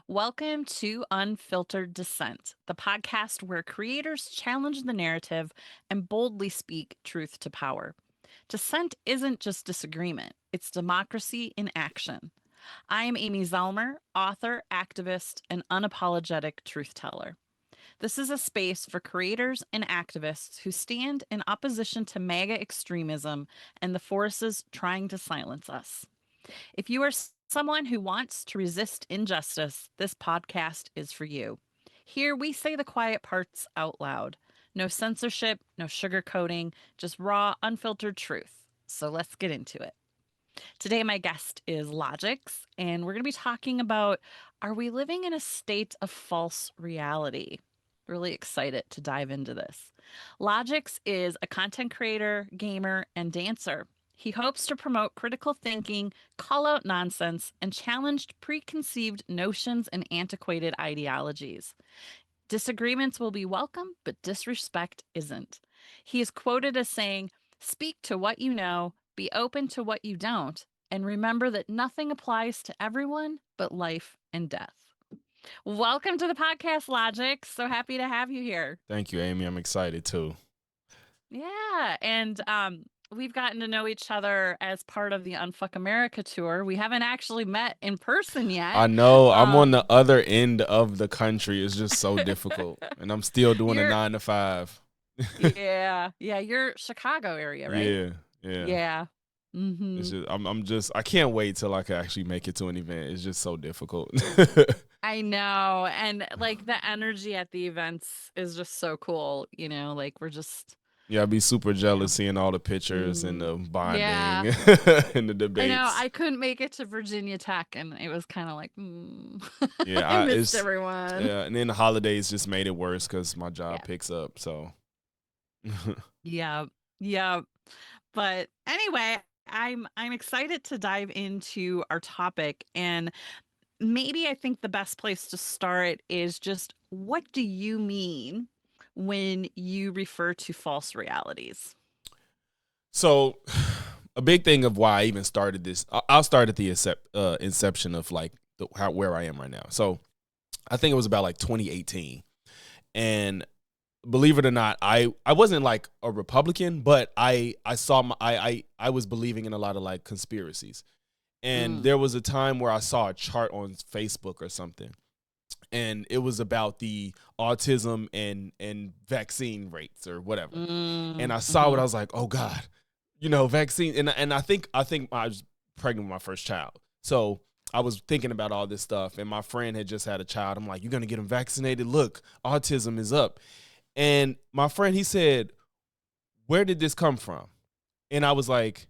Welcome to Unfiltered Dissent, the podcast where creators challenge the narrative and boldly speak truth to power. Dissent isn't just disagreement, it's democracy in action. I'm Amy Zellmer, author, activist, and unapologetic truth teller. This is a space for creators and activists who stand in opposition to MAGA extremism and the forces trying to silence us. If you are someone who wants to resist injustice, this podcast is for you. Here we say the quiet parts out loud. No censorship, no sugarcoating, just raw, unfiltered truth. So let's get into it. Today, my guest is Logix, and we're going to be talking about, are we living in a state of false reality? Really excited to dive into this. Logix is a content creator, gamer, and dancer. He hopes to promote critical thinking, call out nonsense, and challenge preconceived notions and antiquated ideologies. Disagreements will be welcome, but disrespect isn't. He is quoted as saying, "Speak to what you know, be open to what you don't, and remember that nothing applies to everyone but life and death." Welcome to the podcast, Logic. So happy to have you here. Thank you, Amy. I'm excited too. Yeah, and we've gotten to know each other as part of the Unfuck America tour. We haven't actually met in person I yet. know I'm on the Um, other end of the country. It's just so difficult. And I'm still doing a you're 9 to 5. yeah, you're Chicago area, right? Yeah, yeah. Yeah. It's Mm-hmm. just I can't wait till I can actually make it to an event. It's just so difficult. I know. And like the energy at the events is just so cool, like we're just, Yeah, I'd be super you know. jealous seeing all the pictures and Mm, the yeah. bonding and the I know. debates. I couldn't make it to Virginia Tech and it was kind of like, Yeah, I missed it's everyone. yeah, and then the holidays just made it worse because my job Yeah. picks up. So Yeah. Yeah. But anyway, I'm excited to dive into our topic, and maybe I think the best place to start is just, what do you mean when you refer to false realities? So, a big thing of why I even started this, I'll start at the inception of like where I am right now. So, I think it was about like 2018, and believe it or not, I wasn't like a Republican, but I saw I was believing in a lot of like conspiracies, and Mm, there was a time where I saw a chart on Facebook or something, and it was about the autism and vaccine rates or whatever, and I saw it, mm-hmm. I was like, oh God, vaccine, and I think I was pregnant with my first child, so I was thinking about all this stuff, and my friend had just had a child. I'm like, you're gonna get him vaccinated? Look, autism is up, and my friend, he said, where did this come from? And I was like,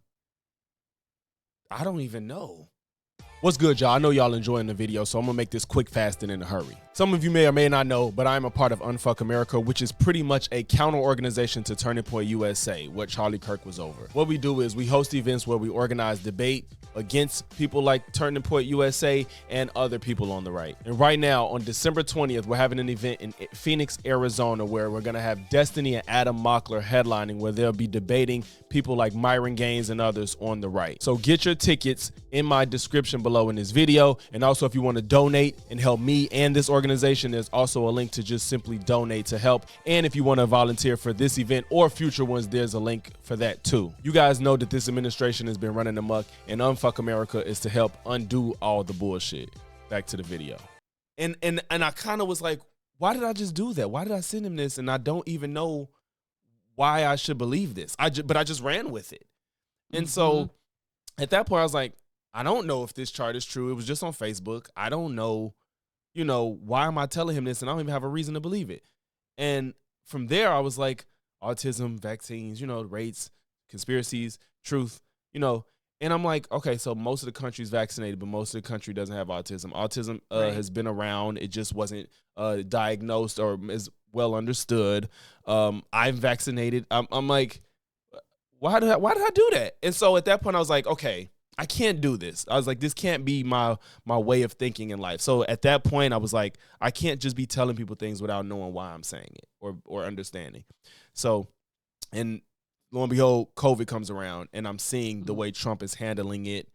I don't even know. What's good, y'all? I know y'all enjoying the video, so I'm gonna make this quick, fast, and in a hurry. Some of you may or may not know, but I'm a part of Unfuck America, which is pretty much a counter organization to Turning Point USA, what Charlie Kirk was over. What we do is we host events where we organize debate against people like Turning Point USA and other people on the right. And right now, on December 20th, we're having an event in Phoenix, Arizona, where we're gonna have Destiny and Adam Mockler headlining, where they'll be debating people like Myron Gaines and others on the right. So get your tickets in my description below in this video. And also, if you want to donate and help me and this organization, there's also a link to just simply donate to help. And if you want to volunteer for this event or future ones, there's a link for that too. You guys know that this administration has been running amok, and Unfuck America is to help undo all the bullshit. Back to the video. And I kind of was like, why did I just do that? Why did I send him this? And I don't even know why I should believe this. But I just ran with it. And Mm-hmm. so at that point, I was like, I don't know if this chart is true. It was just on Facebook. I don't know, why am I telling him this? And I don't even have a reason to believe it. And from there, I was like, autism, vaccines, rates, conspiracies, truth, And I'm like, okay, so most of the country's vaccinated, but most of the country doesn't have autism. Autism Right. has been around. It just wasn't diagnosed or as well understood. I'm vaccinated. I'm like, why did I do that? And so at that point, I was like, okay, I can't do this. I was like, this can't be my way of thinking in life. So at that point, I was like, I can't just be telling people things without knowing why I'm saying it or understanding. So, and lo and behold, COVID comes around, and I'm seeing the Mm, way Trump is handling it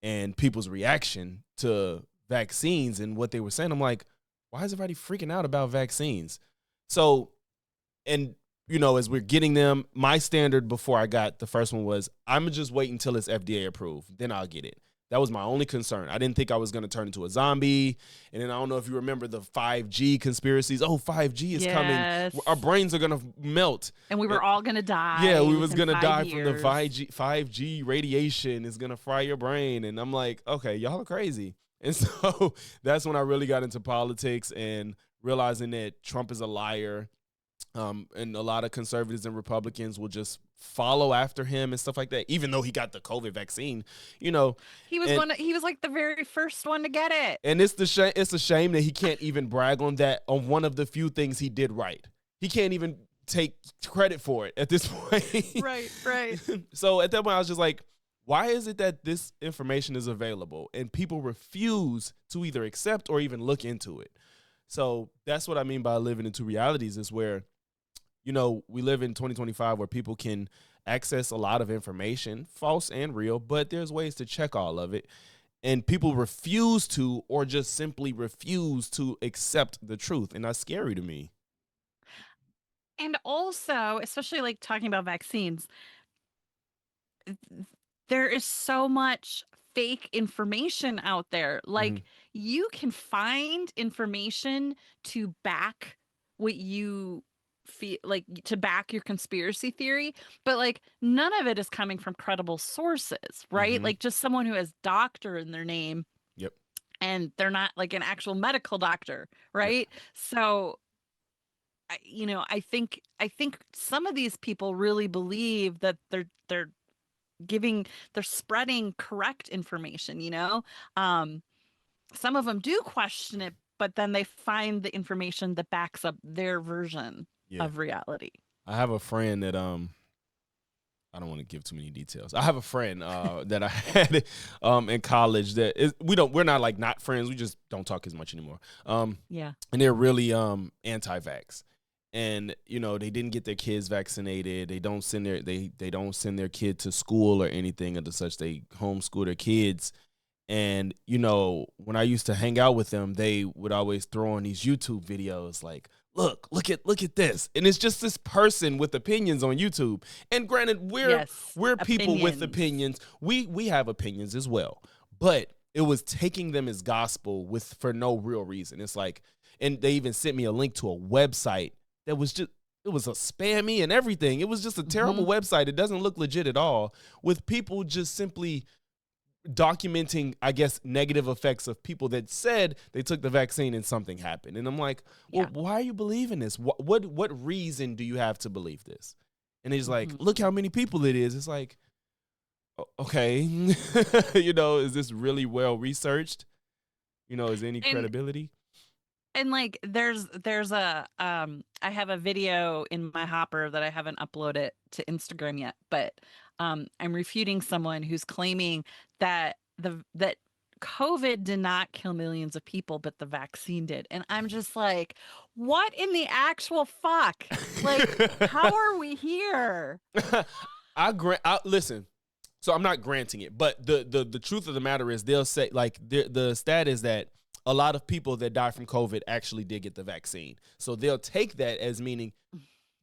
and people's reaction to vaccines and what they were saying, I'm like, why is everybody freaking out about vaccines? So, and as we're getting them, my standard before I got the first one was I'm gonna just wait until it's FDA approved, then I'll get it. That was my only concern. I didn't think I was gonna turn into a zombie. And then I don't know if you remember the 5G conspiracies. Oh, 5G is coming. Yes. Our brains are gonna melt. And we were all going to Yeah, die we was within gonna 5 die from the years. 5G radiation is gonna fry your brain. And I'm like, okay, y'all are crazy. And so that's when I really got into politics and realizing that Trump is a liar. And a lot of conservatives and Republicans will just follow after him and stuff like that, even though he got the COVID vaccine, He was and he was like the very first one to get it. it's a shame that he can't even brag on that, on one of the few things he did right. He can't even take credit for it at this point. Right. So at that point, I was just like, why is it that this information is available and people refuse to either accept or even look into it? So that's what I mean by living in two realities, is where we live in 2025 where people can access a lot of information, false and real, but there's ways to check all of it. And people refuse to, or just simply refuse to accept the truth. And that's scary to me. And also, especially like talking about vaccines, there is so much fake information out there. Mm-hmm. Like, you can find information to back what you feel, like to back your conspiracy theory, but like none of it is coming from credible sources, right? Mm-hmm. Like just someone who has doctor in their name Yep. and they're not like an actual medical doctor, Yep. right? So I think some of these people really believe that giving they're spreading correct information. um some of them do question it, but then they find the information that backs up their version Yeah. of reality. I have a friend that I don't want to give too many details. I have a friend that I had in college that we're not like not friends. We just don't talk as much anymore. Yeah. And they're really anti-vax. And they didn't get their kids vaccinated. They don't send their kid to school or anything of the such. They homeschool their kids. And when I used to hang out with them, they would always throw on these YouTube videos like, look at this. And it's just this person with opinions on YouTube. And granted, Yes. we're people with Opinions. opinions. We have opinions as well. But it was taking them as gospel for no real reason. It's like, and they even sent me a link to a website that was just, it was a spammy and everything. It was just a terrible website. It doesn't look legit at all, with people just simply documenting, I guess, negative effects of people that said they took the vaccine and something happened. And I'm like, well, Yeah. why are you believing this? What reason do you have to believe this? And he's like, Mhm. look how many people it is. It's like, okay, is this really well researched? Is there any and credibility? and like there's a I have a video in my hopper that I haven't uploaded to Instagram yet, but I'm refuting someone who's claiming that COVID did not kill millions of people, but the vaccine did. And I'm just like, what in the actual fuck? Like, how are we here? I listen. So I'm not granting it, but the truth of the matter is, they'll say, like, the stat is that a lot of people that die from COVID actually did get the vaccine. So they'll take that as meaning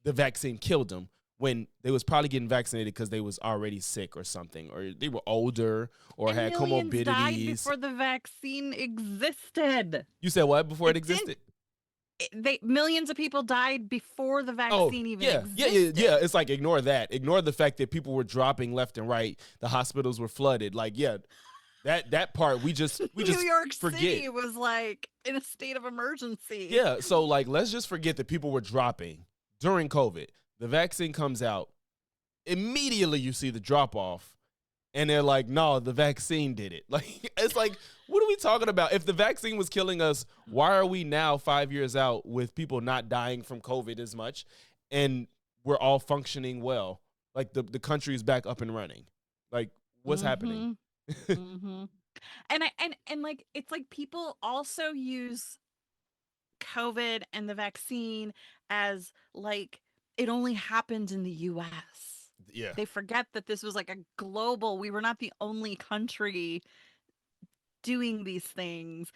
the vaccine killed them, when they was probably getting vaccinated because they was already sick or something, or they were older or And had millions died comorbidities. before the vaccine existed. You said what before it It didn't existed? Millions of people died before the Oh, vaccine even yeah. existed. It's like, ignore that. Ignore the fact that people were dropping left and right. The hospitals were flooded. Like, yeah, that part we just New York forget. City was like in a state of emergency. Yeah, so like, let's just forget that people were dropping during COVID. The vaccine comes out, immediately you see the drop off, and they're like, no, the vaccine did it. Like, it's like, what are we talking about? If the vaccine was killing us, why are we now 5 years out with people not dying from COVID as much, and we're all functioning well? Like, the country is back up and running. Like, what's happening? Mhm. Mhm. And like it's like people also use COVID and the vaccine as like it only happened in the US. Yeah. They forget that this was like a global, we were not the only country doing these things.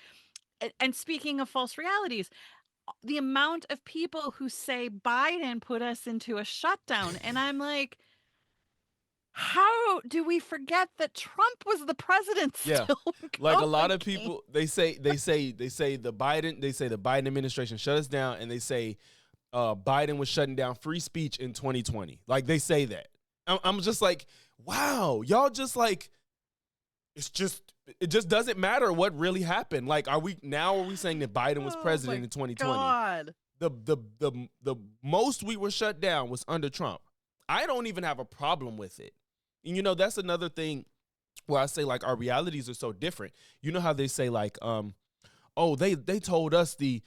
And speaking of false realities, the amount of people who say Biden put us into a shutdown, and I'm like, how do we forget that Trump was the president Yeah. still when Like a lot COVID of came? people, they say the Biden administration shut us down, and they say Biden was shutting down free speech in 2020. Like they say that. I'm just like, wow, y'all just like, it just doesn't matter what really happened. Like, are we saying that Biden was Oh president my in 2020? God. The most we were shut down was under Trump. I don't even have a problem with it. And that's another thing where I say, like, our realities are so different. You know how they say, like, oh, they told us the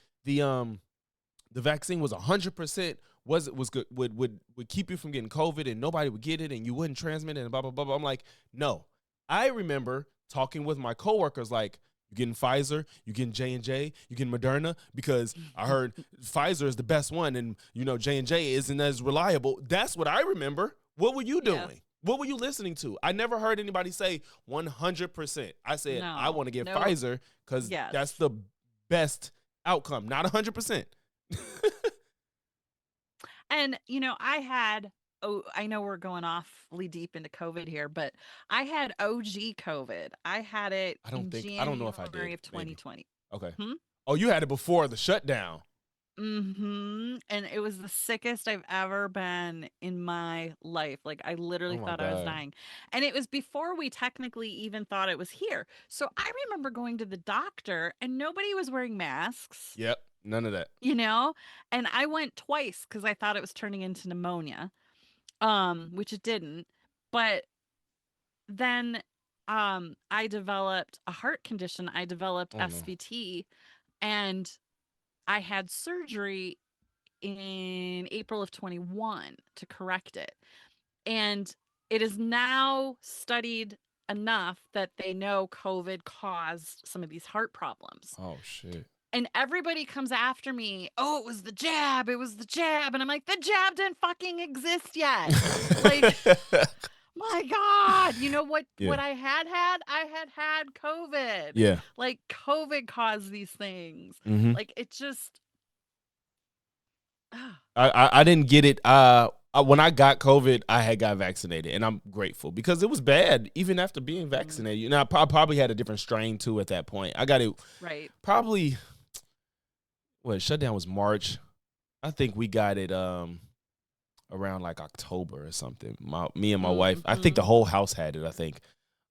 vaccine was 100% was good, would keep you from getting COVID, and nobody would get it, and you wouldn't transmit it, and blah blah blah blah. I'm like, no. I remember talking with my coworkers, like, you getting Pfizer, you getting J&J, you getting Moderna, because I heard Pfizer is the best one, and J&J isn't as reliable. That's what I remember. What were you Yeah. doing? What were you listening to? I never heard anybody say 100%. I said, I No. want to get No. Pfizer because Yes. that's the best outcome, not 100%. And, I know we're going awfully deep into COVID here, but I had OG COVID. I had it in I don't know if I January did. of Maybe. 2020. Okay. Hmm? Oh, you had it before the shutdown. And it was the sickest I've ever been in my life. Like, I Oh literally my thought I was God. dying. And it was before we technically even thought it was here. So I remember going to the doctor and nobody was wearing masks, Yep. None of that. you know? And I went twice because I thought it was turning into pneumonia, which it didn't. But then I developed a heart condition. I developed Oh no. SVT, and I had surgery in April of 21 to correct it. And it is now studied enough that they know COVID caused some of these heart problems. Oh shit. And everybody comes after me, oh, it was the jab, it was the jab. And I'm like, the jab didn't fucking exist yet. Like, my God, you know what Yeah. I had? I had COVID. Yeah. Like, COVID caused these things. Mm-hmm. Like, it just, ah, I didn't get it. When I got COVID, I had got vaccinated, and I'm grateful because it was bad even after being mm, vaccinated. I probably had a different strain too at that point. I got it right. probably, shutdown was March. I think we got it around like October or something. Me and my wife. I think Hmm. the whole house had it. I think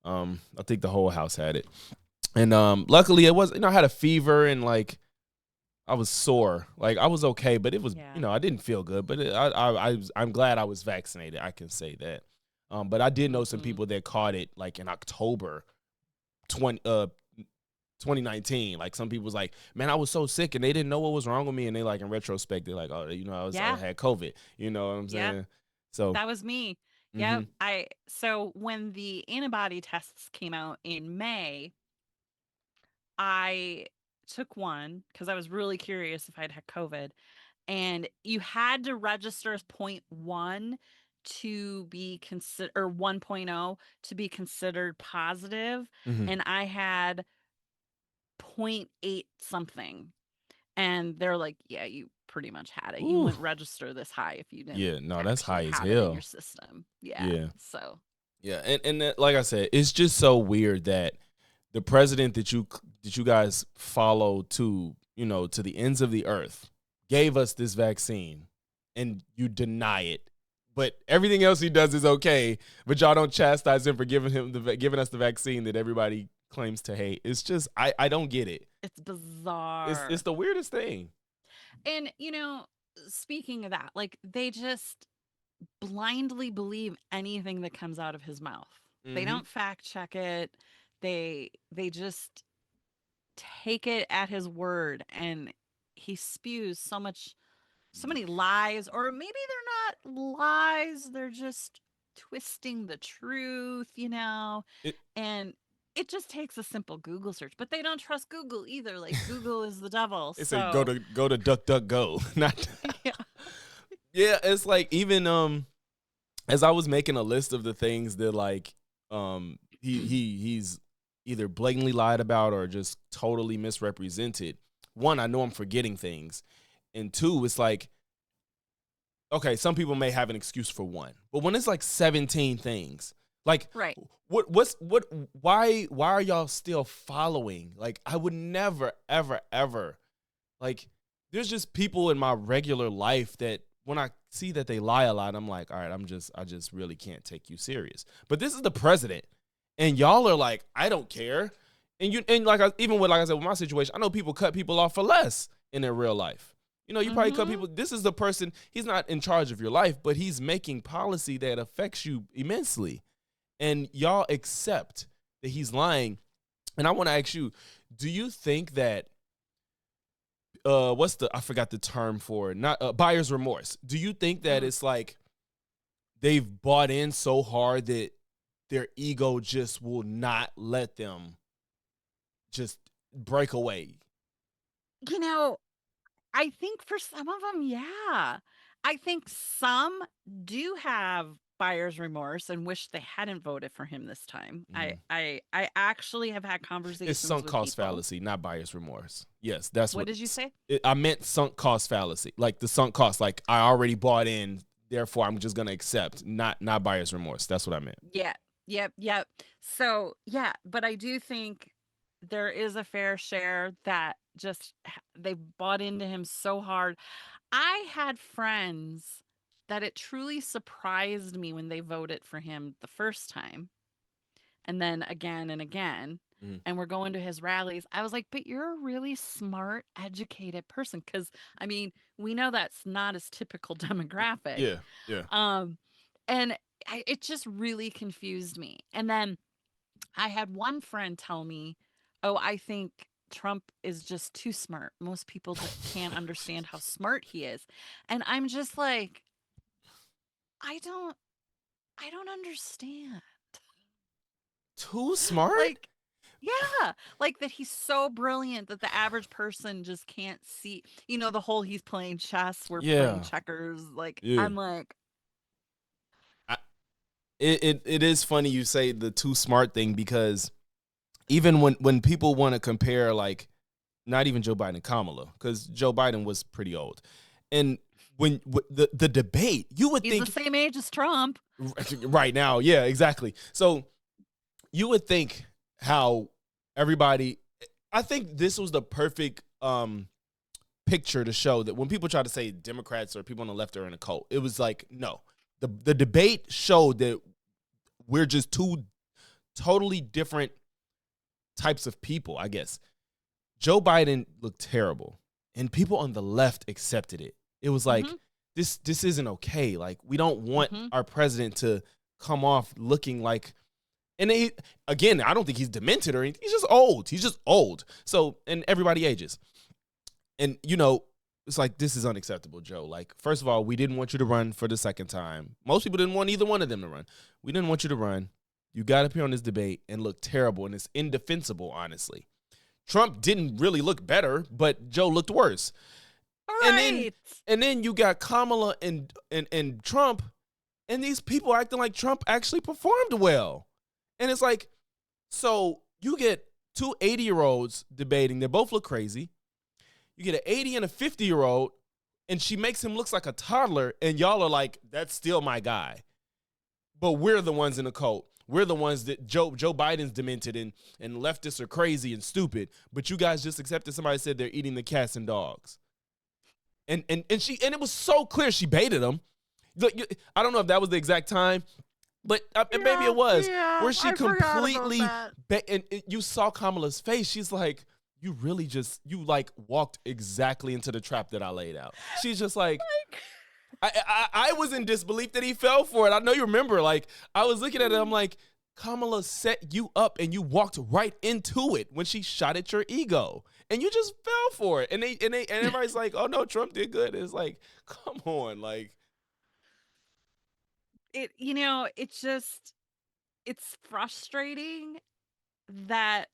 the whole house had it, and luckily it was. I had a fever and like I was sore. Like I was okay, but it was Yeah. I didn't feel good. But I'm glad I was vaccinated. I can say that. But I did know some Hmm. people that caught it like in October 20 2019. Like some people was like, man, I was so sick and they didn't know what was wrong with me, and they like in retrospect they're like, oh, I Yeah. had COVID. You know what I'm Yep. saying? So. That was me. Mm-hmm. Yep. So when the antibody tests came out in May, I took one because I was really curious if I'd had COVID. And you had to register as point one to be considered, or 1.0 to be considered positive. Mm-hmm. And I had point 0.8 something. And they're like, yeah, you pretty much had it. You Ooh. wouldn't register this high if you didn't Yeah. No, that's actually high as have it in your hell. system. Yeah. Yeah. So, Yeah. And that, like I said, it's just so weird that the president that you guys follow to the ends of the earth gave us this vaccine, and you deny it. But everything else he does is okay. But y'all don't chastise him for giving us the vaccine that everybody claims to hate. It's just I don't get it. it's It's bizarre. the weirdest thing. And, speaking of that, like, they just blindly believe anything that comes out of his mouth. They Mm-hmm. don't fact check it. They just take it at his word, and he spews so many lies, or maybe they're not lies, they're just twisting the truth. It And it just takes a simple Google search, but they don't trust Google either. Like, Google is the devil. they say go So, to DuckDuckGo. Not yeah. yeah. It's like even as I was making a list of the things that like he's either blatantly lied about or just totally misrepresented. One, I know I'm forgetting things. And two, it's like, okay, some people may have an excuse for one, but when it's like 17 things, like Right. what why are y'all still following? Like I would never ever ever like there's just people in my regular life that when I see that they lie a lot, I'm like, all right, I just really can't take you serious. But this is the president, and y'all are like, I don't care. And like even with like I said with my situation, I know people cut people off for less in their real life. You know, you probably cut Mm-hmm. people. This is the person. He's not in charge of your life, but he's making policy that affects you immensely, and y'all accept that he's lying. And I want to ask you, do you think that what's the I forgot the term for it, not buyer's remorse? Do you think that Mm. it's like they've bought in so hard that their ego just will not let them just break away? You know, I think for some of them, yeah. I think some do have buyer's remorse and wish they hadn't voted for him this time. I Mm. I I actually have had It's conversations sunk with cost people. fallacy, not buyer's remorse. Yes, that's What what did you say? I meant. Sunk cost fallacy, like the sunk cost. Like I already bought in, therefore I'm just gonna accept. Not buyer's remorse. That's what I meant. Yeah. Yep, yep. So, yeah, but I do think there is a fair share that just they bought into him so hard. I had friends that it truly surprised me when they voted for him the first time and then again and again Mm. and we're going to his rallies. I was like, but you're a really smart, educated person. Cause I mean, we know that's not his typical demographic. Yeah, yeah. Um, and it just really confused me. And then I had one friend tell me, oh, I think Trump is just too smart. Most people can't understand how smart he is. And I'm just like, I don't, I don't understand. Too smart? Like, yeah, like that he's so brilliant that the average person just can't see, the whole he's playing chess, we're playing Yeah, checkers. Like, yeah. I'm like, I, it is funny you say the too smart thing because even when people want to compare like not even Joe Biden and Kamala because Joe Biden was pretty old, and when the debate you would he's the think same age as Trump. right now, yeah, exactly. So you would think how everybody. I think this was the perfect picture to show that when people try to say Democrats or people on the left are in a cult, it was like no. The debate showed that we're just two totally different types of people, I guess. Joe Biden looked terrible, and people on the left accepted it. It was like Mm-hmm. this isn't okay. Like we don't want Mm-hmm. our president to come off looking like. And again, I don't think he's demented or anything. He's just old. He's just old. So, and everybody ages. And it's like this is unacceptable, Joe. Like, first of all, we didn't want you to run for the second time. Most people didn't want either one of them to run. We didn't want you to run. You got up here on this debate and look terrible, and it's indefensible, honestly. Trump didn't really look better, but Joe looked worse. And then Right. and then you got Kamala and Trump, and these people acting like Trump actually performed well. And it's like, so you get two 80-year-olds debating, they both look crazy. You get an 80 and a 50-year-old, and she makes him look like a toddler, and y'all are like, that's still my guy. But we're the ones in the cult. We're the ones that Joe Biden's demented and leftists are crazy and stupid. But you guys just accepted somebody said they're eating the cats and dogs. And it was so clear she baited him. I don't know if that was the exact time, but maybe Yeah, it was yeah, where she I forgot about completely that. and you saw Kamala's face. She's like, you really just you like walked exactly into the trap that I laid out. She's just like, Like, I was in disbelief that he fell for it. I know you remember. Like I was looking at it, I'm like, Kamala set you up and you walked right into it when she shot at your ego. And you just fell for it. And everybody's like, oh no, Trump did good. It's like, come on, like it's frustrating that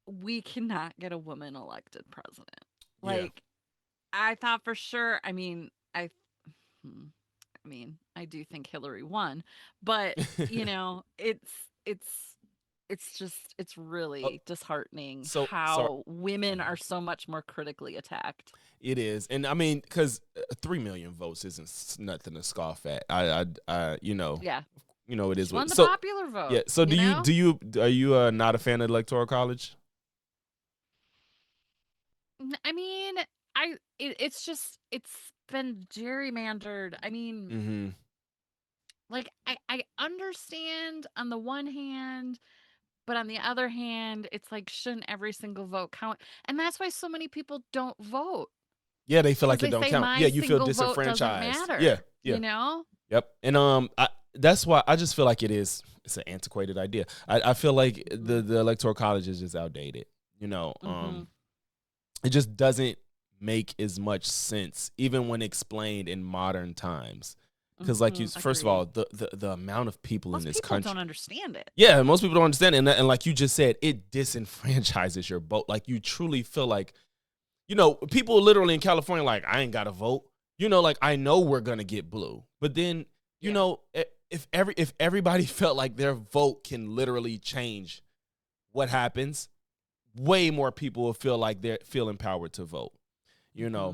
we cannot get a woman elected president. yeah. Like, I thought for sure, hmm, I do think Hillary won, but it's it's Uh, really disheartening so sorry. how women are so much more critically attacked. It is, and I mean, because 3 million votes isn't nothing to scoff at. Yeah. It is She won what. the So popular yeah. vote, So you know? are you not a fan of electoral college? I mean, it's just it's been gerrymandered. I mean, Mm-hmm. like I understand on the one hand, but on the other hand, it's like shouldn't every single vote count? And that's why so many people don't vote Yeah, they feel because like it they don't say count. Yeah, my you feel single vote doesn't disenfranchised. Yeah, matter, yeah. you know? Yep. And that's why I just feel like it's an antiquated idea. I feel like Mhm. the electoral college is just outdated. Mhm. It just doesn't make as much sense even when explained in modern times. Because like you, Mhm. first of all, Agreed. the amount of people in Most this people country. don't understand it. Yeah, most people don't understand it. And like you just said, it disenfranchises your vote. Like you truly feel like, people literally in California, like, I ain't got to vote. Like I know we're gonna get blue. But then, Yeah. if everybody felt like their vote can literally change what happens, way more people will feel like they feel empowered to vote. You know,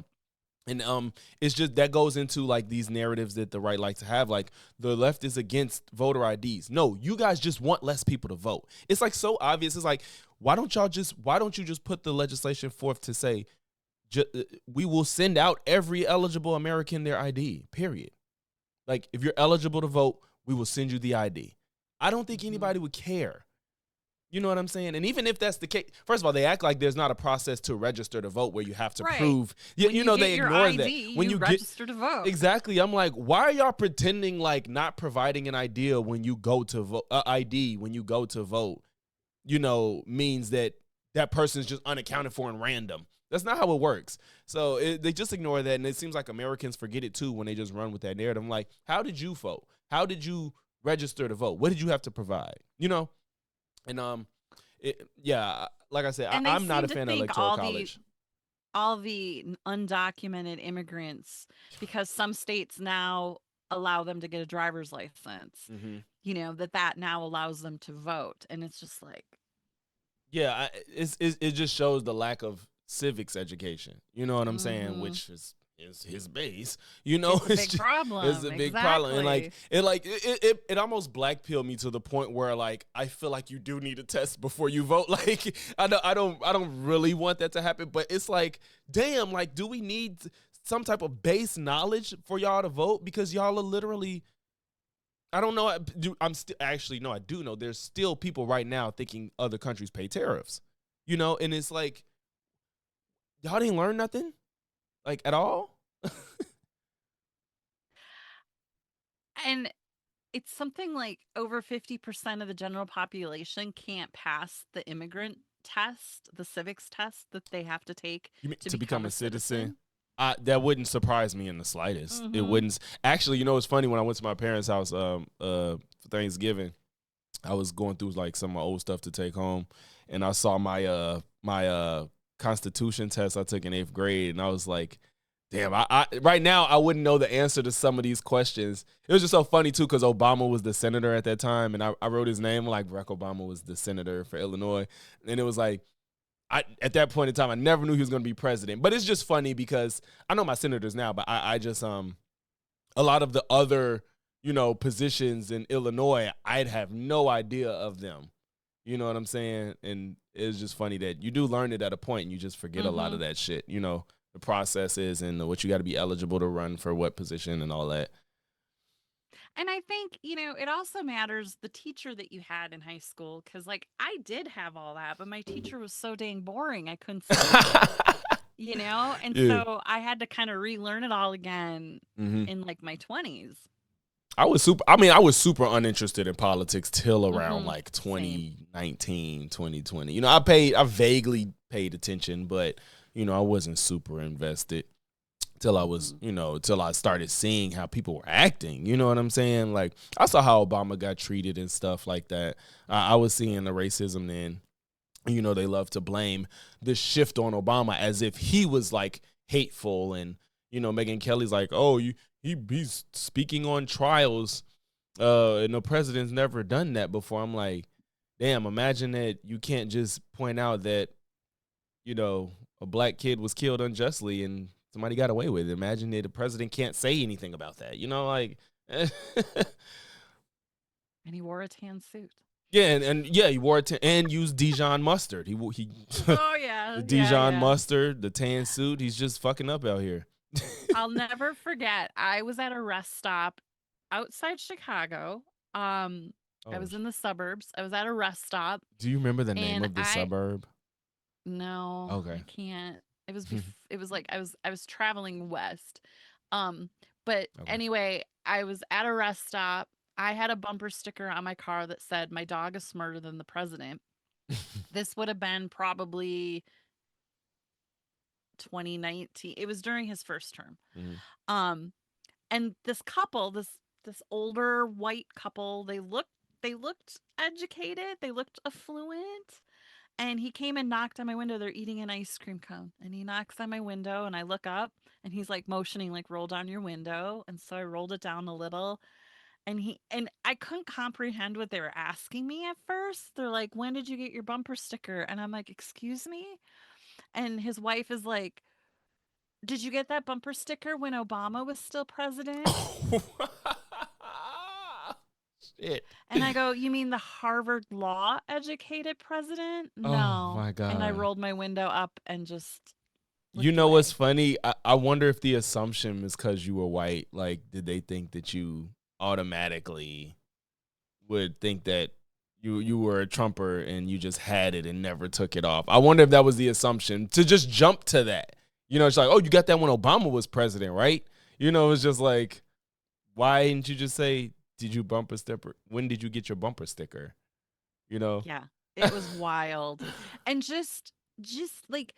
Mhm. and it's just that goes into like these narratives that the right like to have, like the left is against voter IDs. No, you guys just want less people to vote. It's like so obvious. It's like, why don't you just put the legislation forth to say, we will send out every eligible American their ID, period. Like, if you're eligible to vote, we will send you the ID. I don't think Mhm. anybody would care. You know what I'm saying? And even if that's the case, first of all, they act like there's not a process to register to vote where you have to Right. prove. When you get They your ignore ID, that. When you you get register to vote. exactly, I'm like, why are y'all pretending like not providing an idea when you go to vote? ID when you go to vote, means that that person is just unaccounted for and random. That's not how it works. So they just ignore that, and it seems like Americans forget it too when they just run with that narrative. I'm like, how did you vote? How did you register to vote? What did you have to provide? And yeah, like I said, And they I'm not seem a to fan of think electoral college. all the undocumented immigrants, because some states now allow them to get a driver's license, Hmm. that now allows them to vote. And it's just like, Yeah, it just shows the lack of civics education. You know what I'm saying? mhm. Which is his base. It's a It's big just, it's problem. a big problem, and Exactly. it almost black pilled me to the point where like I feel like you do need a test before you vote. Like I don't really want that to happen, but it's like, damn, like, do we need some type of base knowledge for y'all to vote? Because y'all are literally, I don't know. I'm still actually no. I do know. There's still people right now thinking other countries pay tariffs. And it's like, y'all didn't learn nothing, like, at all. And it's something like over 50% of the general population can't pass the immigrant test, the civics test that they have to take You mean to to become become a a citizen? citizen. That wouldn't surprise me in the slightest. It Mhm. wouldn't. Actually, it's funny, when I went to my parents' house for Thanksgiving, I was going through like some of my old stuff to take home, and I saw my Constitution test I took in 8th grade, and I was like, damn, I right now I wouldn't know the answer to some of these questions. It was just so funny too, because Obama was the senator at that time, and I wrote his name, like Barack Obama was the senator for Illinois, and it was like, at that point in time I never knew he was going to be president. But it's just funny because I know my senators now, but I just a lot of the other positions in Illinois, I'd have no idea of them. You know what I'm saying? And it's just funny that you do learn it at a point and you just forget a lot of Mhm. that shit. The processes and what you got to be eligible to run for what position and all that. And I think, it also matters the teacher that you had in high school cuz like I did have all that, but my teacher was so dang boring. I couldn't stand it. And Yeah. so I had to kind of relearn it all again Hmm. in like my 20s. I was super uninterested in politics till around Mhm. like Same. 2019, 2020. I vaguely paid attention, but I wasn't super invested till Mhm. till I started seeing how people were acting. You know what I'm saying? Like, I saw how Obama got treated and stuff like that. I was seeing the racism then. They love to blame this shift on Obama as if he was like hateful, and Megyn Kelly's like, oh, he's speaking on trials, and the president's never done that before. I'm like, damn, imagine that you can't just point out that, a black kid was killed unjustly and somebody got away with it. Imagine that the president can't say anything about that. Like And he wore a tan suit. yeah, and yeah, he wore it and used Dijon mustard. He Oh yeah, the yeah, Dijon yeah. mustard, the tan suit. He's just fucking up out here. I'll never forget. I was at a rest stop outside Chicago. Um, I Oh, was in the suburbs. I was at a rest stop, do you remember the name and of the suburb? no, I Okay. can't. It was like I was traveling west. Um, but Okay. anyway, I was at a rest stop. I had a bumper sticker on my car that said "My dog is smarter than the president." This would have been probably 2019. It was during his first term. Mhm. Um, and this couple, this older white couple, they looked educated, they looked affluent. And he came and knocked on my window. They're eating an ice cream cone. And he knocks on my window and I look up and he's like motioning, like, roll down your window. And so I rolled it down a little. And I couldn't comprehend what they were asking me at first. They're like, when did you get your bumper sticker? And I'm like, excuse me? And his wife is like, did you get that bumper sticker when Obama was still president? Shit. And I go, you mean the Harvard law educated president? Oh No. my And I god. rolled my window up and just You looked know what's away. funny? I wonder if the assumption is because you were white. Like, did they think that you automatically would think that you were a Trumper and you just had it and never took it off? I wonder if that was the assumption to just jump to that. It's like, oh, you got that when Obama was president, right? It's just like, why didn't you just say, did you bumper sticker? When did you get your bumper sticker? You know? Yeah. It was wild. And just like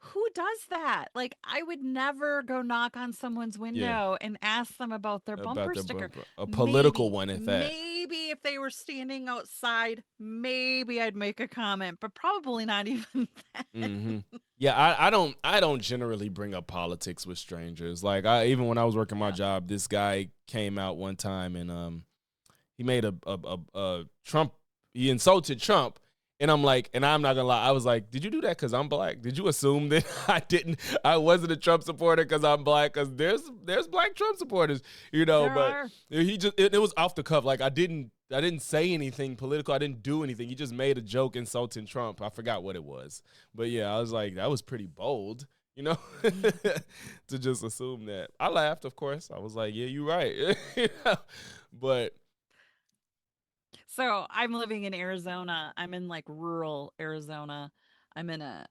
who does that? Like I would never go knock on someone's Yeah. window and ask them about their About bumper the sticker. bumper. A political Maybe, one at that. maybe if they were standing outside, maybe I'd make a comment, but probably not even then. Hmm. Yeah, I don't generally bring up politics with strangers. Like I even when I was working my Yeah. job, this guy came out one time and he made a Trump, he insulted Trump. And I'm like, and I'm not gonna lie, I was like, did you do that because I'm black? Did you assume that I wasn't a Trump supporter because I'm black? Because there's black Trump supporters, There but are. he just it was off the cuff. Like I didn't say anything political. I didn't do anything. He just made a joke insulting Trump. I forgot what it was. But yeah, I was like, that was pretty bold, to just assume that. I laughed, of course. I was like, yeah, you're right. But So I'm living in Arizona. I'm in like rural Arizona. I'm in a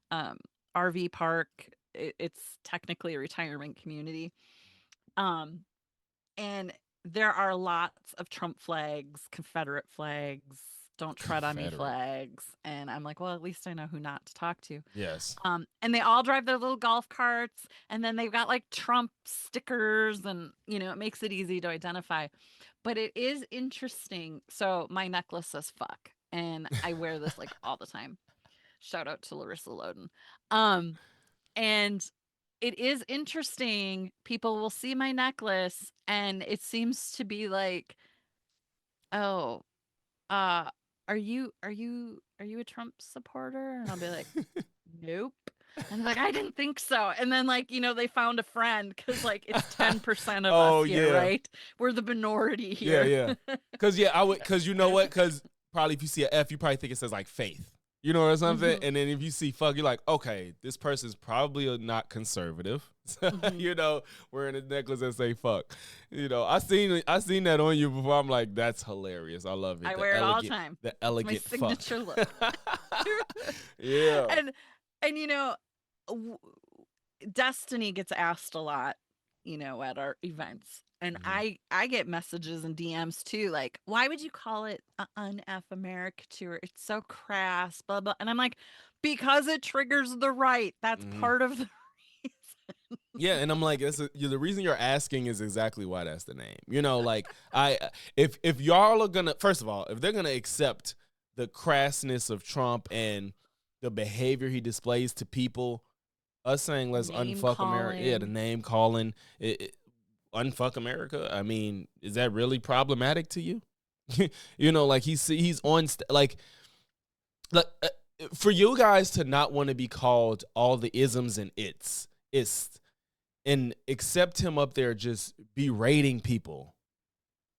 RV park. It's technically a retirement community. Um, and there are lots of Trump flags, Confederate flags, don't tread on me Confederate. flags. And I'm like, well, at least I know who not to talk to. Yes. And they all drive their little golf carts, and then they've got like Trump stickers, and it makes it easy to identify. But it is interesting. So my necklace says fuck, and I wear this like all the time. Shout out to Larissa Loden. Um, and it is interesting. People will see my necklace, and it seems to be like, oh, uh, are you a Trump supporter? And I'll be like, nope. And they're like, I didn't think so. And then, like, they found a friend because, like, it's 10% of us Oh here, yeah. right? We're the minority Yeah, here. yeah. Cause yeah, I would cause you know what? Cause probably if you see an F, you probably think it says like faith. Or something. Hmm. And then if you see fuck, you're like, okay, this person's probably not conservative. Hmm. Wearing a necklace that say fuck. I seen that on you before. I'm like, that's hilarious. I love it. I The wear it all the elegant, time. the It's my elegant fuck. signature look. Yeah. and and w- Destiny gets asked a lot, at our events. And Mhm. I get messages and DMs too, like, why would you call it a unf America tour? It's so crass, blah blah. And I'm like, because it triggers the right. That's Mhm. part of the reason. Yeah, and I'm like, the reason you're asking is exactly why that's the name. Like if y'all are gonna, first of all, if they're gonna accept the crassness of Trump and the behavior he displays to people, us saying let's Name unfuck America, yeah, the calling. name calling, unfuck America. I mean, is that really problematic to you? Like he's on like like, for you guys to not want to be called all the isms and it's and accept him up there just berating people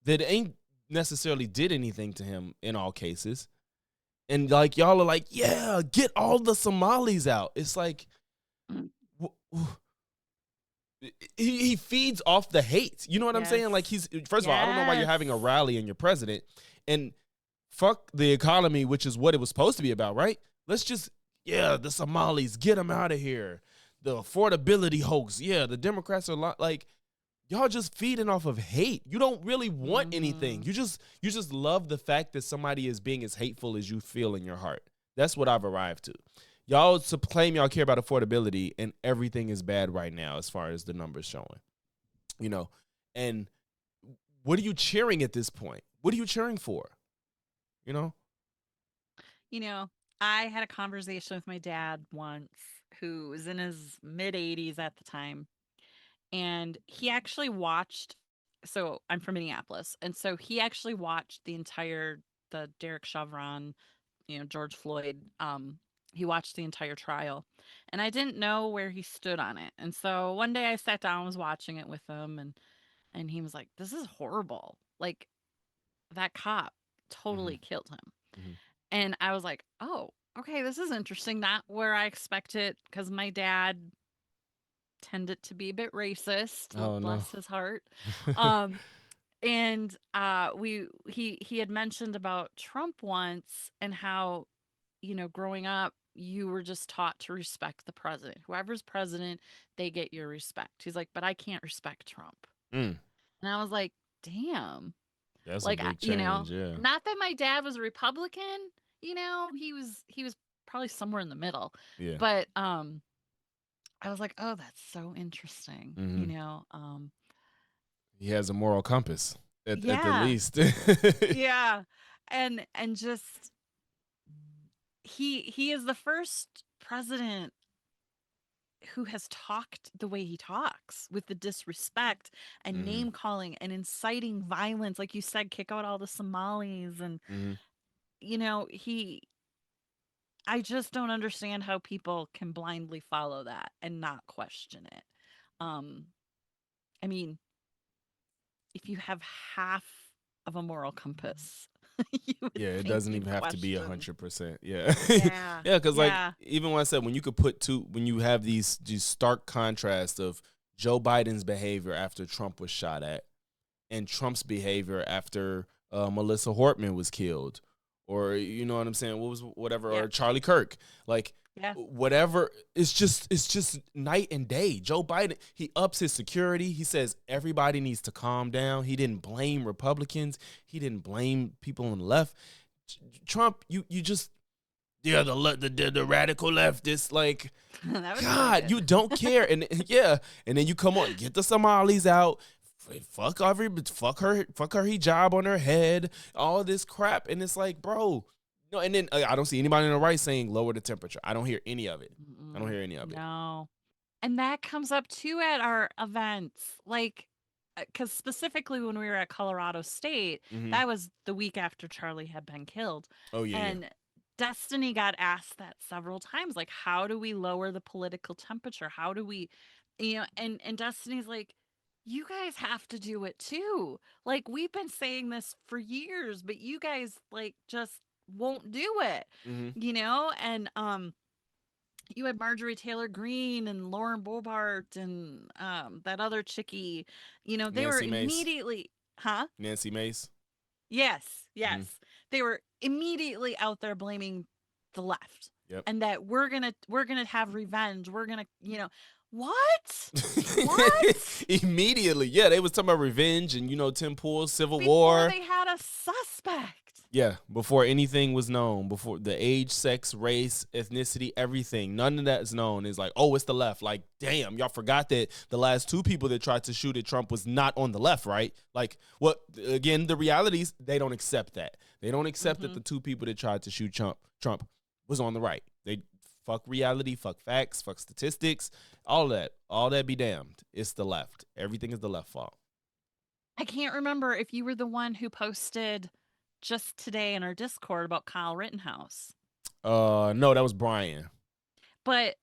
that ain't necessarily did anything to him in all cases. And like y'all are like, yeah, get all the Somalis out. It's like Mm. he feeds off the hate. You know what I'm Yes. saying? Like first of all, I don't know why you're having a Yes. rally and your president and fuck the economy, which is what it was supposed to be about, right? Let's just the Somalis, get them out of here. The affordability hoax, the Democrats are like y'all just feeding off of hate. You don't really want anything. Mhm. You just love the fact that somebody is being as hateful as you feel in your heart. That's what I've arrived to. Y'all claim y'all care about affordability, and everything is bad right now as far as the numbers showing. You know, and what are you cheering at this point? What are you cheering for? You know? You know, I had a conversation with my dad once, who was in his mid 80s at the time, and he actually watched. So I'm from Minneapolis, and so he actually watched the Derek Chauvin, George Floyd. He watched the entire trial, and I didn't know where he stood on it. And so one day I sat down, was watching it with him, and he was like, "This is horrible. Like, that cop Mm-hmm. totally killed him." Mm-hmm. And I was like, "Oh, okay, this is interesting. Not where I expect it, because my dad tended to be a bit racist, Oh no. bless his heart." Um, and he had mentioned about Trump once, and how, growing up, you were just taught to respect the president. Whoever's president, they get your respect. He's like, "But I can't respect Trump." Mm, And I was like, "Damn." that's a Like, big change. Yeah. not that my dad was a Republican, he was probably somewhere in the middle. Yeah. But I was like, "Oh, that's so interesting." Mm-hmm. Um, He has a moral compass at the yeah. least. Yeah. And just, he is the first president who has talked the way he talks, with the disrespect and Mm-hmm. name calling and inciting violence, like you said, kick out all the Somalis. And Mm-hmm. he I just don't understand how people can blindly follow that and not question it. Um, I mean, if you have half of a moral compass, you would Yeah, it think doesn't you'd even have to be question. 100%. Yeah, Yeah. yeah, because like Yeah. even when I said when you could put two, when you have these stark contrasts of Joe Biden's behavior after Trump was shot at, and Trump's behavior after Melissa Hortman was killed, or you know what I'm saying? What was whatever, Yeah. or Charlie Kirk, like Yeah. whatever. It's just night and day. Joe Biden, he ups his security. He says everybody needs to calm down. He didn't blame Republicans. He didn't blame people on the left. Trump, you just the radical leftists like. That was really God, good. you don't care, and yeah, and then you come on, get the Somalis out, fuck her hijab on her head, all this crap, and it's like, bro, no, and then I don't see anybody on the right saying lower the temperature. I don't hear any of it. I don't Mm-mm. hear any of it. No. And that comes up too at our events. Like, because specifically when we were at Colorado State, Mm-hmm. that was the week after Charlie had been killed. Oh yeah, yeah. And Destiny got asked that several times, like, how do we lower the political temperature? How do we, and Destiny's like, you guys have to do it too. Like, we've been saying this for years, but you guys, like, just won't do it, Mm-hmm. and you had Marjorie Taylor Greene and Lauren Bobart and that other chickie. They were Nancy Mace, immediately, huh? Nancy Mace. Yes, Mm-hmm. yes. They were immediately out there blaming the left, Yep. and that we're gonna have revenge. We're gonna, what? What? Immediately, yeah, they was talking about revenge and Tim Pool's Civil Before War. they had a suspect. Yeah, before anything was known, before the age, sex, race, ethnicity, everything, none of that is known. It's like, oh, it's the left. Like, damn, y'all forgot that the last two people that tried to shoot at Trump was not on the left, right? Like, what? Again, the realities, they don't accept that. They don't accept that Hmm. the two people that tried to shoot Trump was on the right. They fuck reality, fuck facts, fuck statistics, all that. All that be damned. It's the left. Everything is the left fault. I can't remember if you were the one who posted just today in our Discord about Kyle Rittenhouse. No, that was Brian. But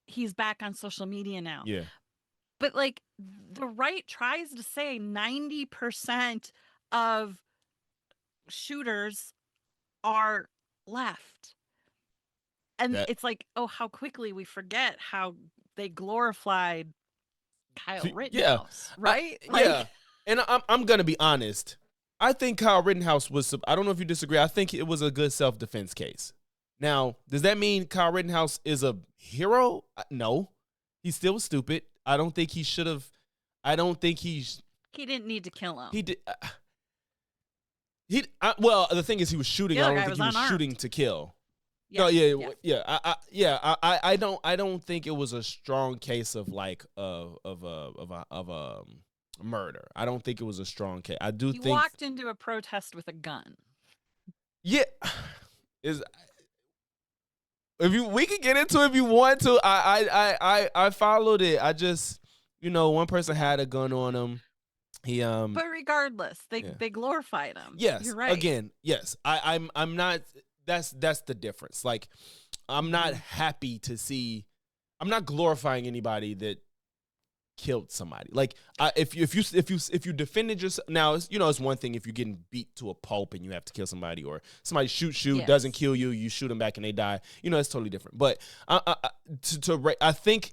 he's back on social media now. Yeah. But like the right tries to say 90% of shooters are left. And That it's like, oh, how quickly we forget how they glorified Kyle yeah. Rittenhouse, right? Yeah. Like, And I'm gonna be honest. I think Kyle Rittenhouse was. I don't know if you disagree. I think it was a good self-defense case. Now, does that mean Kyle Rittenhouse is a hero? No, he's still stupid. I don't think he should have. I don't think he didn't need to kill him. he did. Well, the thing is, he was shooting. The I other don't guy think was he was unarmed. shooting to kill. No, Yeah, yeah, yeah. yeah. I don't think it was a strong case of like of a murder. I don't think it was a strong case. I do He think. walked into a protest with a gun. Yeah, is if you we can get into it if you want to. I followed it. I just one person had a gun on him. He But regardless, yeah. they glorified him. Yes. You're right. Again, yes. I'm not. That's the difference. Like, I'm not happy to see. I'm not glorifying anybody that killed somebody. Like, if you defended yourself, now it's one thing if you're getting beat to a pulp and you have to kill somebody, or somebody shoots you, doesn't kill you, you shoot them back and they die. It's totally different. But I think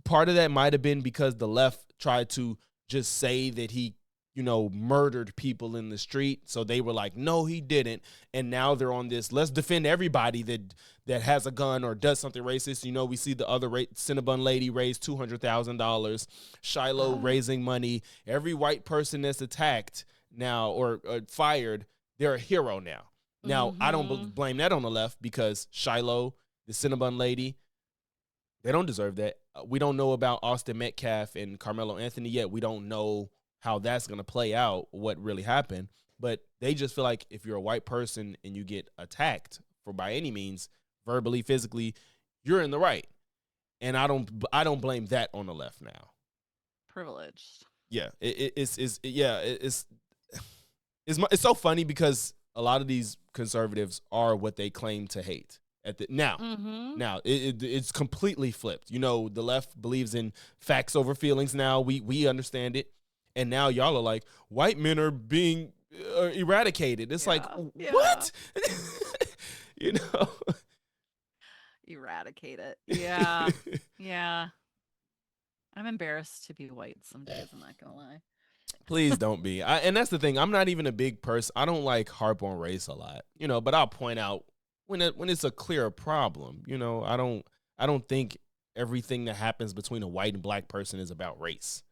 part of that might have been because the left tried to just say that he murdered people in the street. So they were like, no, he didn't. And now they're on this, let's defend everybody that has a gun or does something racist. We see the other Cinnabon lady raise $200,000, Shiloh raising money. Every white person that's attacked now or fired, they're a hero now. Now, I don't blame that on the left because Shiloh, the Cinnabon lady, they don't deserve that. We don't know about Austin Metcalf and Carmelo Anthony yet. We don't know how that's going to play out, what really happened. But they just feel like if you're a white person and you get attacked for by any means, verbally, physically, you're in the right. And I don't blame that on the left now. Privileged. Yeah, it's so funny because a lot of these conservatives are what they claim to hate. Now it's completely flipped. The left believes in facts over feelings now. We understand it. And now y'all are like, white men are being eradicated. It's like, what? Eradicate it. Yeah. Yeah. I'm embarrassed to be white some days, I'm not going to lie. Please don't be. And that's the thing. I'm not even a big person. I don't like harp on race a lot, but I'll point out when it's a clear problem. I don't think everything that happens between a white and black person is about race.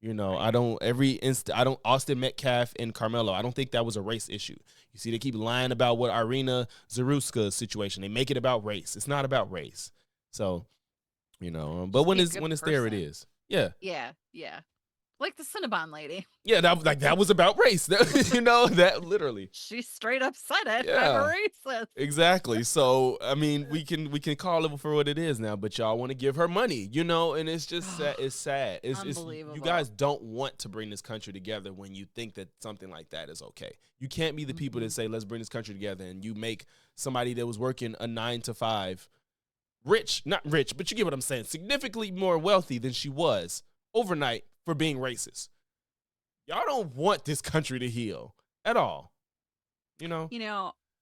I don't Austin Metcalf and Carmelo, I don't think that was a race issue. You see, they keep lying about what Irina Zaruska's situation. They make it about race. It's not about race. So, but when it's there, it is. Yeah. Yeah. Yeah. Like the Cinnabon lady. Yeah, that was about race. That literally. She straight up said it. Yeah. I'm a racist. Exactly. So I mean, we can call it for what it is now, but y'all want to give her money, and it's just sad. It's sad. It's Unbelievable. You guys don't want to bring this country together when you think that something like that is okay. You can't be the people that say let's bring this country together, and you make somebody that was working a 9 to 5 not rich, but you get what I'm saying, significantly more wealthy than she was overnight for being racist. Y'all don't want this country to heal at all.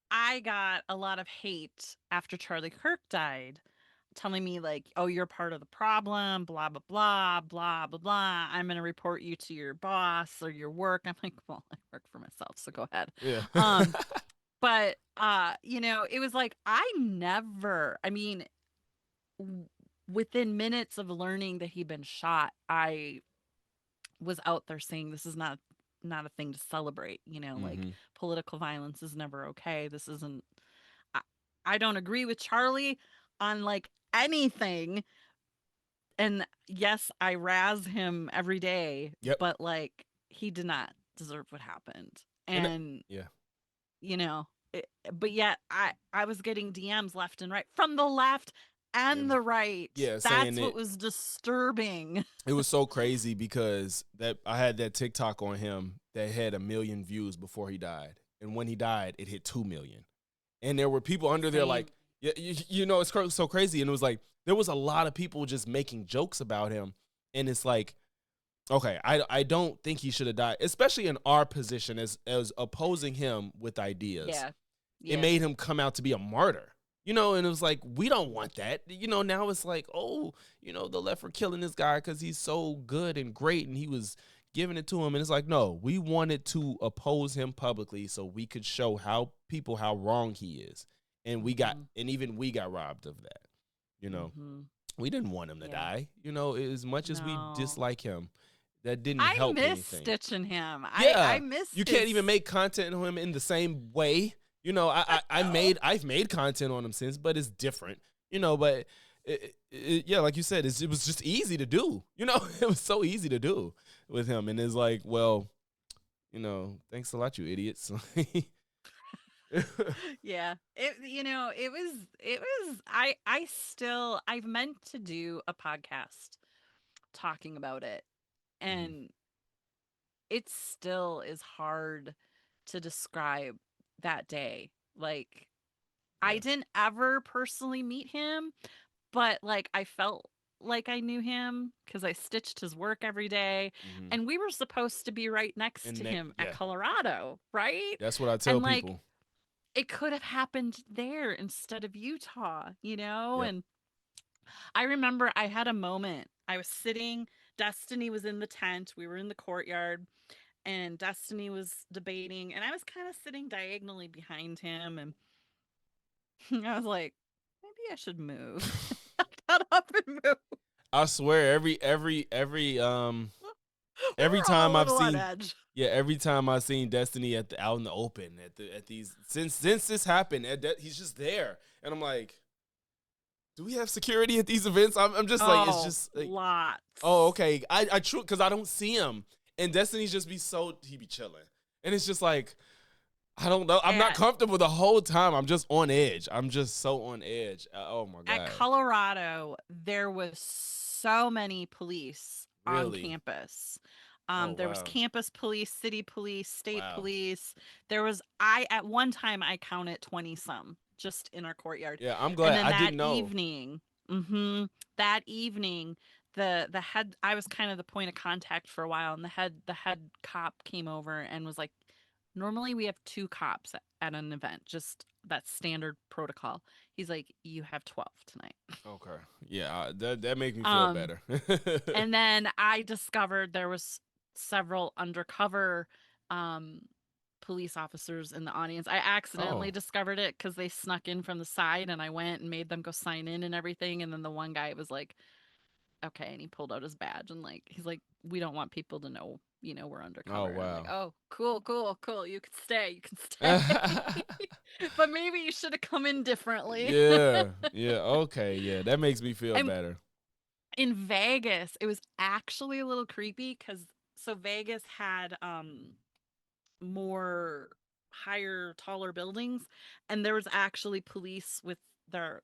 I got a lot of hate after Charlie Kirk died, telling me like, oh, you're part of the problem, blah, blah, blah, blah, blah, blah. I'm going to report you to your boss or your work. I'm like, well, I work for myself, so go ahead. Yeah. But, it was like, within minutes of learning that he'd been shot, I was out there saying this is not a thing to celebrate, like political violence is never okay. This isn't, I don't agree with Charlie on like anything. And yes, I razz him every day, but like he did not deserve what happened. And but yet I was getting DMs left and right from the left and the right. Yeah, that's what was disturbing. It was so crazy because I had that TikTok on him that had 1 million views before he died, and when he died, it hit 2 million. And there were people under there like, Yeah, you know, it's so crazy. And it was like, there was a lot of people just making jokes about him. And it's like, okay, I don't think he should have died, especially in our position as opposing him with ideas. Yeah. It Yeah. made him come out to be a martyr, you know, and it was like, we don't want that. You know, now it's like, oh, you know, the left were killing this guy because he's so good and great and he was giving it to him. And it's like, no, we wanted to oppose him publicly so we could show how wrong he is. And even we got robbed of that, you know. Mm-hmm. We didn't want him to Yeah. die, you know, as much as we No. dislike him. That didn't I help miss anything. stitching him. I Yeah, miss you can't his. even make content on him in the same way. You know, No. I've made content on him since, but it's different. You know, but yeah, like you said, it was just easy to do. You know, it was so easy to do with him, and it's like, well, you know, thanks a lot, you idiots. Yeah. I've meant to do a podcast talking about it, Mhm. and it still is hard to describe that day. Like, I Yeah. didn't ever personally meet him, but like I felt like I knew him because I stitched his work every day. Hmm. And we were supposed to be right next to And him at yeah, Colorado, right? that's what I And tell like people. it could have happened there instead of Utah, you know? Yep. And I remember I had a moment. I was sitting, Destiny was in the tent, we were in the courtyard, and Destiny was debating, and I was kind of sitting diagonally behind him. And I was like, maybe I should move. I got up and moved. I swear, every We're all time a I've little on seen, edge. yeah, every time I've seen Destiny out in the open at these since this happened, he's just there, and I'm like, do we have security at these events? I'm just like, it's Oh, just like, oh, lots. okay, I true because I don't see him, and Destiny's just he be chilling, and it's just like, I don't know, I'm not At comfortable the whole time. I'm just on edge. I'm just so on edge. Oh my at god, Colorado, there was so many police on really? campus. Oh There was wow, campus police, city police, state wow. police. There was I at one time I counted 20 some just in our courtyard. Yeah, I'm And glad then I didn't know. that evening, the head I was kind of the point of contact for a while, and the head cop came over and was like, normally we have two cops at an event, just that's standard protocol. He's like, you have 12 tonight. Okay. Yeah, that makes me feel Um, better. and then I discovered there was several undercover um police officers in the audience. I accidentally Oh. discovered it because they snuck in from the side, and I went and made them go sign in and everything. And then the one guy was like, okay, and he pulled out his badge and like he's like, we don't want people to know, we're Oh undercover. And I'm like, wow. oh, cool, cool, cool. You can stay. You can stay. But maybe you should have come in differently. Yeah. Yeah. Okay. Yeah. That makes me feel And better. in Vegas, it was actually a little creepy because so Vegas had more higher, taller buildings, and there was actually police with their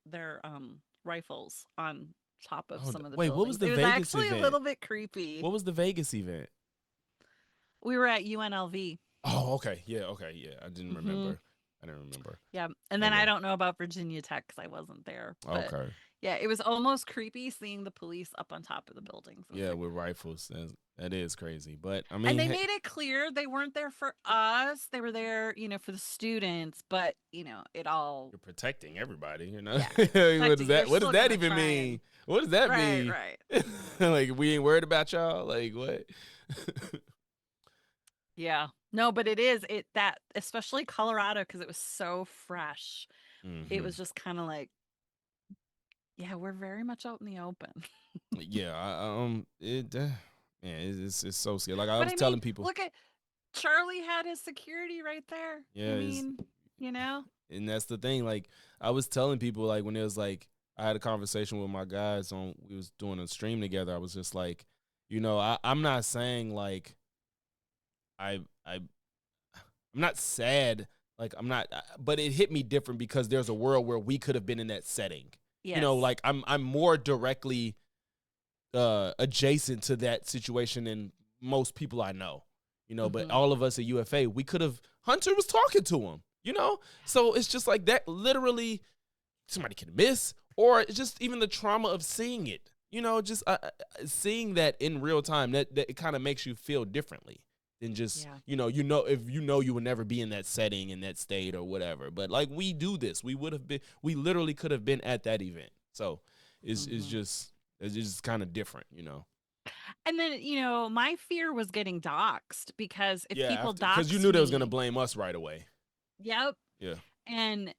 rifles on top of Oh, some of the wait. What was buildings. the It was Vegas actually a event? little bit creepy. What was the Vegas event? We were at UNLV. Oh, okay. Yeah. Okay. Yeah. I didn't Hmm. remember. I didn't remember. Yeah, and then I Okay. don't know about Virginia Tech because I wasn't there, but Okay. yeah, it was almost creepy seeing the police up on top of the buildings. It was Yeah, like, with rifles. That is crazy. But I and mean, they made it clear they weren't there for us. They were there, for the students, but it all, you're protecting everybody. You know. yeah, you're What does protecting. You're that? What does still that gonna even try mean? and What does that right, mean? right. Like we ain't worried about y'all. Like what? Yeah. No, but it is that especially Colorado because it was so fresh. It Hmm. was just kind of like, yeah, we're very much out in the open. Yeah, man, it's so scary. Like I But was I mean, telling people, look at Charlie had his security right there. I yeah, mean, you know? and that's the thing. Like I was telling people, like when it was like I had a conversation with my guys we was doing a stream together. I was just like, I'm not saying like I'm not sad. Like I'm not, but it hit me different because there's a world where we could have been in that setting. Yes. Like I'm more directly adjacent to that situation than most people I know. But Mhm. all of us at UFA, we could have Hunter was talking to him, so it's just like that literally somebody can miss, or it's just even the trauma of seeing it. Just seeing that in real time, that it kind of makes you feel differently than just Yeah. if you would never be in that setting, in that state or whatever. But like, we do this, we literally could have been at that event. So Hmm. it's just kind of different. And then, my fear was getting doxxed because if Yeah, people after, because you doxed knew they was gonna me, blame us right away. yep, Yeah. and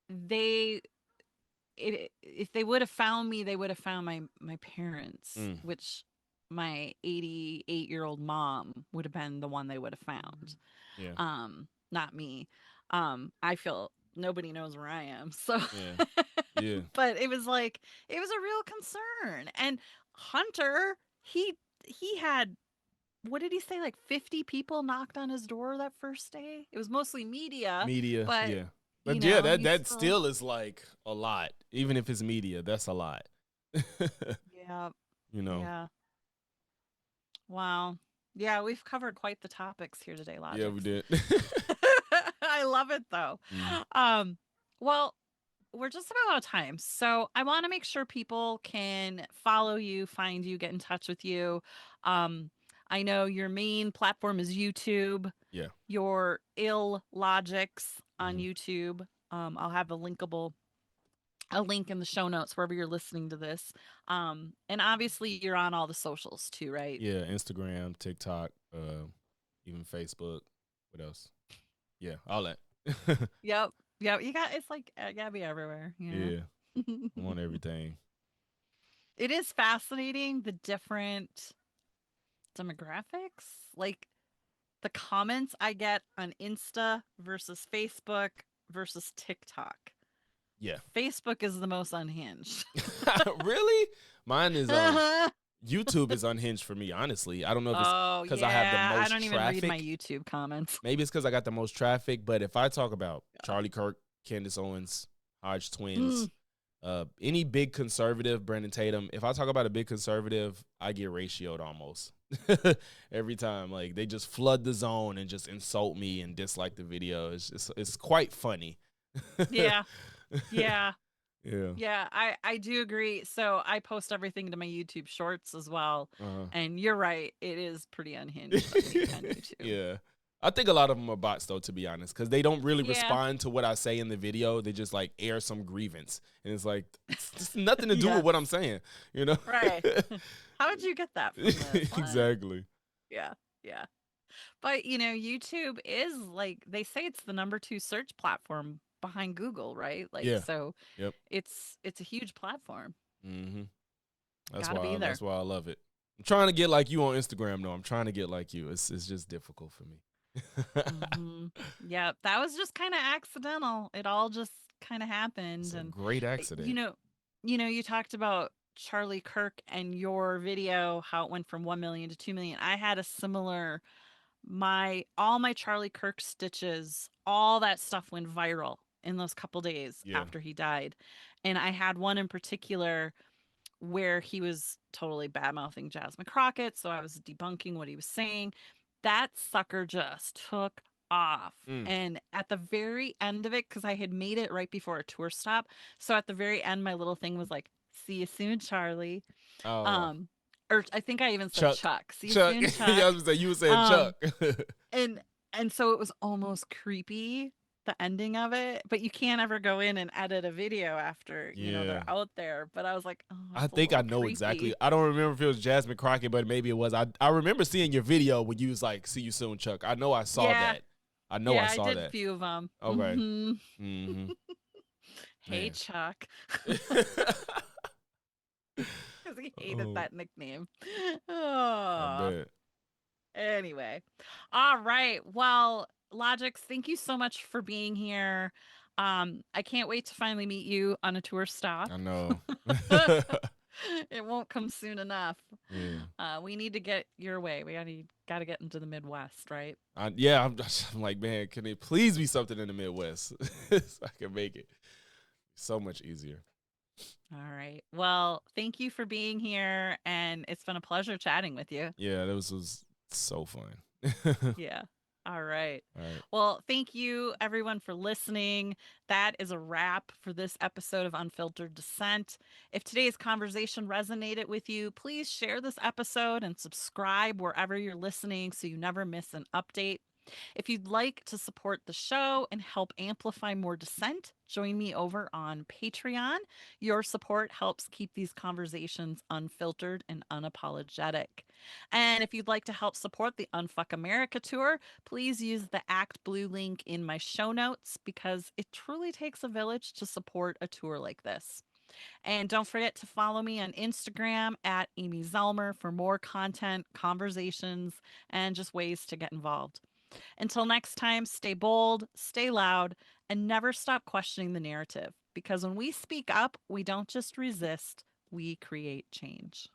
they if they would have found me, they would have found my parents, Mm, which my 88-year-old mom would have been the one they would have found. yeah. Not me. I feel nobody knows where I am. So Yeah. Yeah. but it was like it was a real concern. And Hunter, he had, what did he say, like 50 people knocked on his door that first day? It was mostly media, Media. but Yeah. But yeah, that you that still, still is like a lot. Even if it's media, that's a lot. yeah, you know. yeah. Wow. Yeah, we've covered quite the topics here today, Yeah, we Logics. did. I love it though. Mm, Um, well, we're just about out of time. So I want to make sure people can follow you, find you, get in touch with you. Um, I know your main platform is YouTube, yeah. your ill logics on Hmm. YouTube. I'll have a link in the show notes wherever you're listening to this. And obviously you're on all the socials too, right? Yeah, Instagram, TikTok, even Facebook. What else? Yeah, all that. Yep. Yep. You got, it's like, I gotta be everywhere, Yeah, I'm on everything. It is fascinating the different demographics. Like the comments I get on Insta versus Facebook versus TikTok. Yeah. Facebook is the most unhinged. Really? Mine is Oh, YouTube is unhinged for me, honestly. I don't know if it's because I have the yeah. I most don't even read my traffic. YouTube comments. Maybe it's because I got the most traffic. But if I talk about Charlie Kirk, Candace Owens, Hodge twins, Mm, any big conservative, Brandon Tatum, if I talk about a big conservative, I get ratioed almost every time. Like, they just flood the zone and just insult me and dislike the video. It's quite funny. yeah. Yeah. Yeah. Yeah, I do agree. So I post everything to my YouTube shorts as well. Uh-huh. And you're right, it is pretty unhinged on me on YouTube. Yeah. I think a lot of them are bots, though, to be honest, because they don't really Yeah. respond to what I say in the video. They just like air some grievance, and it's like it's nothing to do with Yes. what I'm saying, you know? Right. How did you get that from this? What? Exactly. Yeah. Yeah. But YouTube is, like, they say it's the number 2 search platform behind Google, right? Like, Yeah. so Yep. it's a huge platform. Hmm. Got to be there. That's why I love it. I'm trying to get like you on Instagram, though. I'm trying to get like you. It's just difficult for me. Hmm. Yeah, that was just kind of accidental. It all just kind of It's happened. a And great uh, accident. you know, you talked about Charlie Kirk and your video, how it went from 1 million to 2 million. I had a similar, my all my Charlie Kirk stitches, all that stuff went viral in those couple days Yeah. after he died. And I had one in particular where he was totally bad mouthing Jasmine Crockett. So I was debunking what he was saying. That sucker just took off. Mm. And at the very end of it, because I had made it right before a tour stop. So at the very end, my little thing was like, see you soon, Charlie. Oh, Um, or I think I even said Chuck. Chuck. See you Chuck. soon, Yeah, I Chuck. was gonna say you were saying Chuck. Um, and and so it was almost creepy, the ending of it, but you can't ever go in and edit a video after Yeah. they're out there. But I was like, oh, I it's a think I little know exactly. creepy. I don't remember if it was Jasmine Crockett, but maybe it was. I remember seeing your video when you was like, "See you soon, Chuck." I know I saw Yeah, that. I know I yeah, I saw did a that. few of them. Okay. Hmm. Mm-hmm. Hey, Man. Chuck, because he hated Oh, that nickname. I Oh, bet. anyway, all right. Well, Logix, thank you so much for being here. I can't wait to finally meet you on a tour stop. I know. It won't come soon enough. Yeah. We need to get your way. We gotta get into the Midwest, right? Yeah. I'm like, man, can it please be something in the Midwest so I can make it so much easier. All right. Well, thank you for being here, and it's been a pleasure chatting with you. Yeah, that was so fun. Yeah. All right. All right. Well, thank you everyone for listening. That is a wrap for this episode of Unfiltered Dissent. If today's conversation resonated with you, please share this episode and subscribe wherever you're listening so you never miss an update. If you'd like to support the show and help amplify more dissent, join me over on Patreon. Your support helps keep these conversations unfiltered and unapologetic. And if you'd like to help support the Unfuck America tour, please use the Act Blue link in my show notes because it truly takes a village to support a tour like this. And don't forget to follow me on Instagram at Amy Zellmer for more content, conversations, and just ways to get involved. Until next time, stay bold, stay loud, and never stop questioning the narrative. Because when we speak up, we don't just resist, we create change.